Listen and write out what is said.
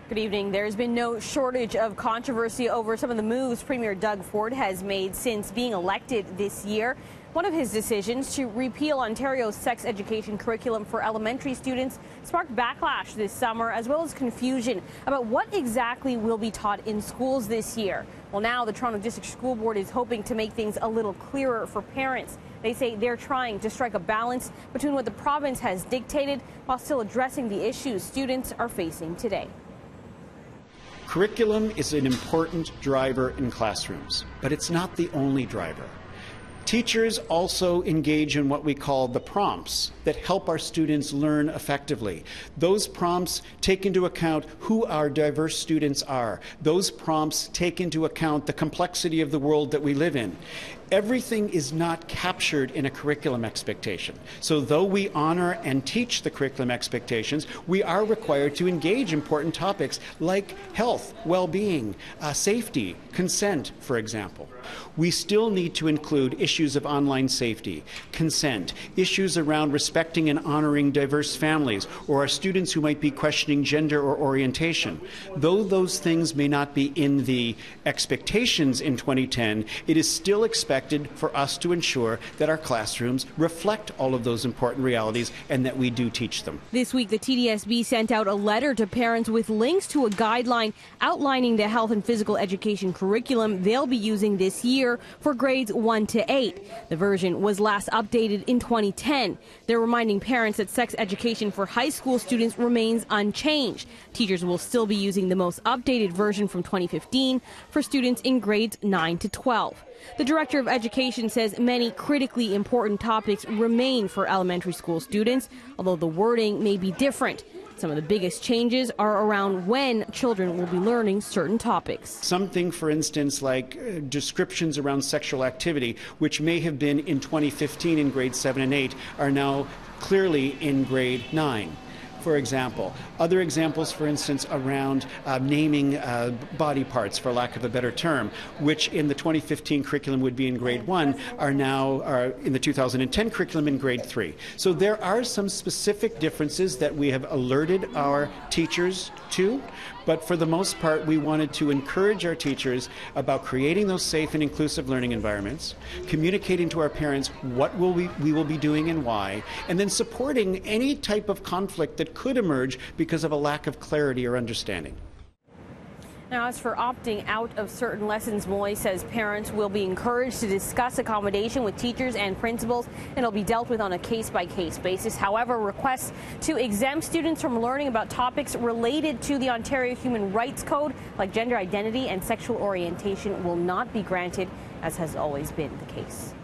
Good evening. There's been no shortage of controversy over some of the moves Premier Doug Ford has made since being elected this year. One of his decisions to repeal Ontario's sex education curriculum for elementary students sparked backlash this summer, as well as confusion about what exactly will be taught in schools this year. Well, now the Toronto District School Board is hoping to make things a little clearer for parents. They say they're trying to strike a balance between what the province has dictated while still addressing the issues students are facing today. Curriculum is an important driver in classrooms, but it's not the only driver. Teachers also engage in what we call the prompts that help our students learn effectively. Those prompts take into account who our diverse students are. Those prompts take into account the complexity of the world that we live in. Everything is not captured in a curriculum expectation. So though we honor and teach the curriculum expectations, we are required to engage important topics like health, well-being, safety, consent, for example. We still need to include issues of online safety, consent, issues around respecting and honoring diverse families, or our students who might be questioning gender or orientation. Though those things may not be in the expectations in 2010, it is still expected for us to ensure that our classrooms reflect all of those important realities and that we do teach them. This week, the TDSB sent out a letter to parents with links to a guideline outlining the health and physical education curriculum they'll be using this year for grades 1 to 8. The version was last updated in 2010. They're reminding parents that sex education for high school students remains unchanged. Teachers will still be using the most updated version from 2015 for students in grades 9 to 12. The Director of Education says many critically important topics remain for elementary school students, although the wording may be different. Some of the biggest changes are around when children will be learning certain topics. Something, for instance, like descriptions around sexual activity, which may have been in 2015 in grades 7 and 8, are now clearly in grade 9. For example, other examples, for instance, around naming body parts, for lack of a better term, which in the 2015 curriculum would be in grade 1, are now in the 2010 curriculum in grade 3. So there are some specific differences that we have alerted our teachers to, but for the most part, we wanted to encourage our teachers about creating those safe and inclusive learning environments, communicating to our parents what we will be doing and why, and then supporting any type of conflict that could emerge because of a lack of clarity or understanding. Now, as for opting out of certain lessons, Moy says parents will be encouraged to discuss accommodation with teachers and principals, and it'll be dealt with on a case-by-case basis. However, requests to exempt students from learning about topics related to the Ontario Human Rights Code, like gender identity and sexual orientation, will not be granted, as has always been the case.